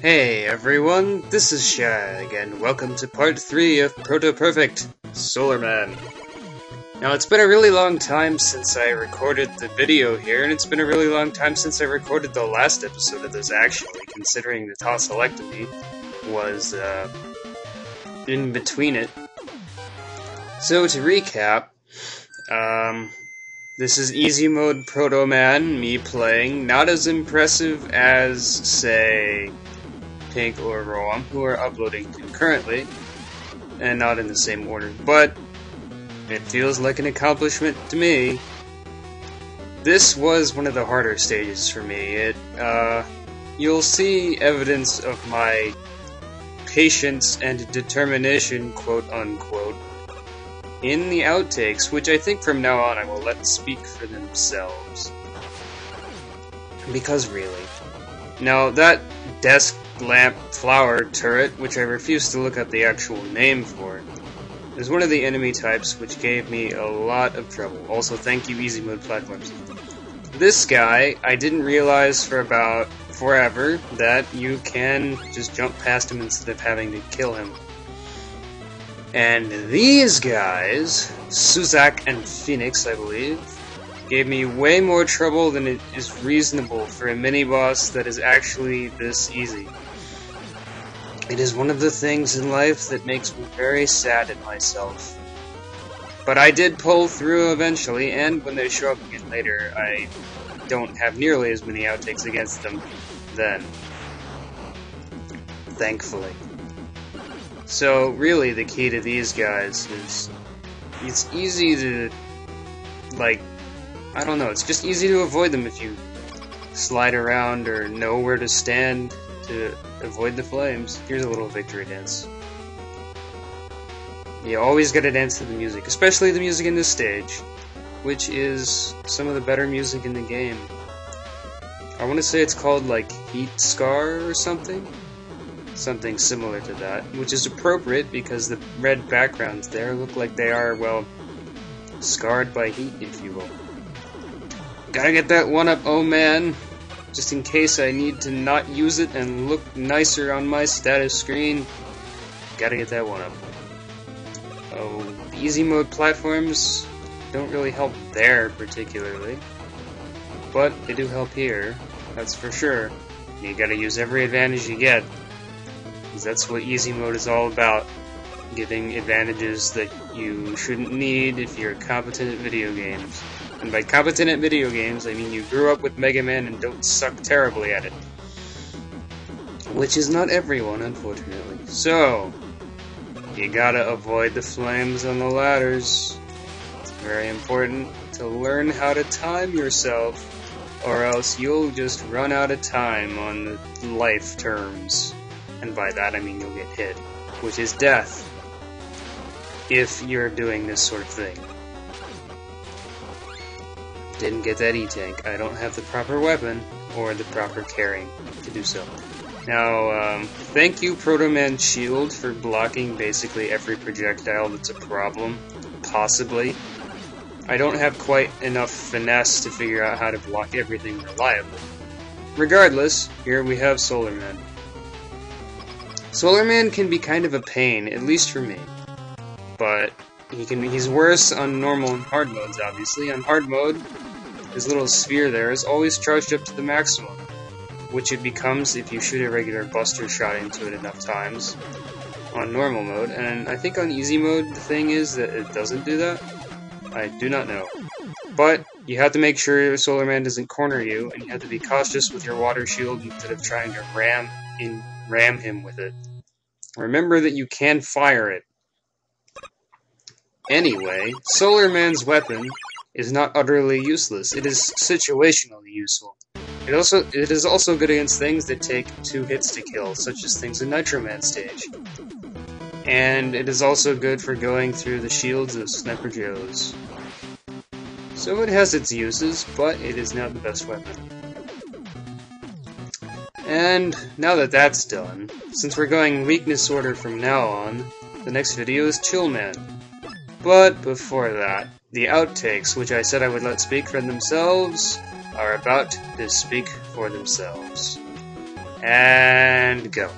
Hey everyone, this is Shag, and welcome to part 3 of Protoperfect, Solar Man. Now it's been a really long time since I recorded the video here, and it's been a really long time since I recorded the last episode of this actually, considering the tonsillectomy was in between it. So to recap, this is easy mode Proto Man, me playing, not as impressive as, say, Pink or Rom, who are uploading concurrently, and not in the same order, but it feels like an accomplishment to me. This was one of the harder stages for me. You'll see evidence of my patience and determination, quote-unquote, in the outtakes, which I think from now on I will let speak for themselves. Because really. Now, that desk lamp flower turret, which I refuse to look up the actual name for, is one of the enemy types which gave me a lot of trouble. Also, thank you, easy mode platforms. This guy, I didn't realize for about forever that you can just jump past him instead of having to kill him. And these guys, Suzak and Phoenix, I believe, gave me way more trouble than it is reasonable for a mini-boss that is actually this easy. It is one of the things in life that makes me very sad at myself. But I did pull through eventually, and when they show up again later, I don't have nearly as many outtakes against them then. Thankfully. So, really, the key to these guys is, it's easy to, like, I don't know, it's just easy to avoid them if you slide around or know where to stand to avoid the flames. Here's a little victory dance. You always gotta dance to the music, especially the music in this stage, which is some of the better music in the game. I want to say it's called, like, Heat Scar or something? Something similar to that, which is appropriate because the red backgrounds there look like they are, well, scarred by heat, if you will. Gotta get that one up, oh man, just in case I need to not use it and look nicer on my status screen. Gotta get that one up. Oh, the easy mode platforms don't really help there particularly, but they do help here, that's for sure. You gotta use every advantage you get, because that's what easy mode is all about. Giving advantages that you shouldn't need if you're competent at video games. And by competent at video games, I mean you grew up with MEGAMAN and don't suck terribly at it. Which is not everyone, unfortunately. So, you gotta avoid the flames on the ladders. It's very important to learn how to time yourself, or else you'll just run out of time on the life terms. And by that I mean you'll get hit, which is death, if you're doing this sort of thing. Didn't get that E-tank. I don't have the proper weapon, or the proper carrying to do so. Now, thank you Proto Man Shield for blocking basically every projectile that's a problem, possibly. I don't have quite enough finesse to figure out how to block everything reliably. Regardless, here we have Solar Man. Solar Man can be kind of a pain, at least for me. But he's worse on normal and hard modes, obviously. On hard mode, his little sphere there is always charged up to the maximum, which it becomes if you shoot a regular buster shot into it enough times on normal mode. And I think on easy mode, the thing is that it doesn't do that. I do not know. But you have to make sure Solar Man doesn't corner you, and you have to be cautious with your water shield instead of trying to ram him with it. Remember that you can fire it. Anyway, Solar Man's weapon is not utterly useless. It is situationally useful. It is also good against things that take 2 hits to kill, such as things in Nitro Man stage. And it is also good for going through the shields of Sniper Joes. So it has its uses, but it is not the best weapon. And now that that's done, since we're going weakness order from now on, the next video is Chill Man. But before that, the outtakes, which I said I would let speak for themselves, are about to speak for themselves. And go.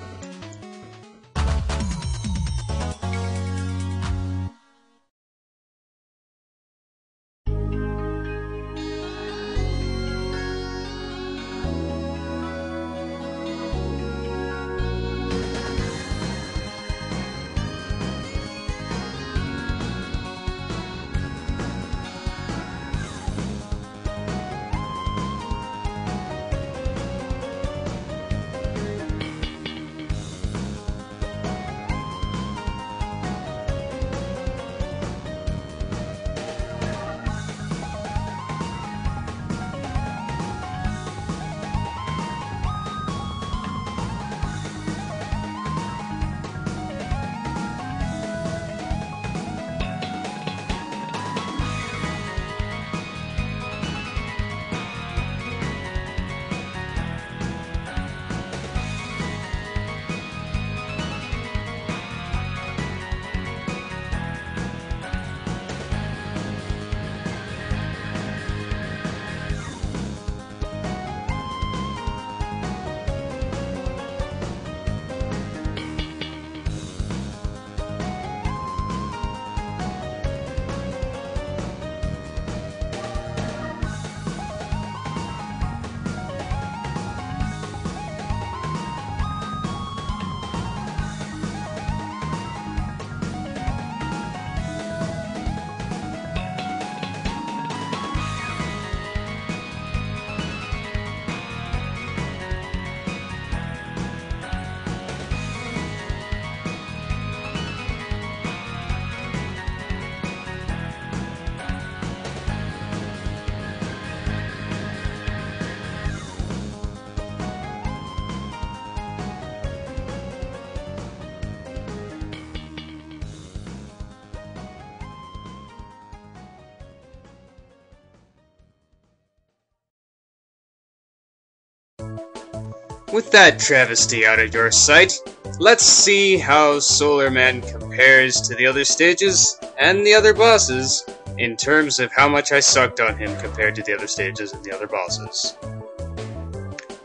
With that travesty out of your sight, let's see how Solar Man compares to the other stages and the other bosses in terms of how much I sucked on him compared to the other stages and the other bosses.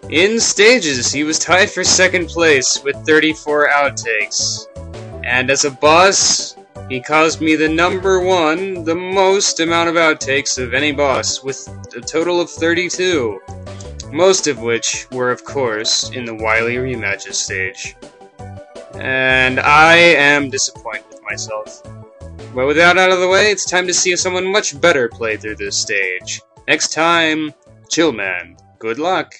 In stages, he was tied for second place with 34 outtakes, and as a boss, he caused me the the most amount of outtakes of any boss, with a total of 32. Most of which were, of course, in the Wily Rematches stage. And I am disappointed with myself. But with that out of the way, it's time to see someone much better play through this stage. Next time, chill man. Good luck.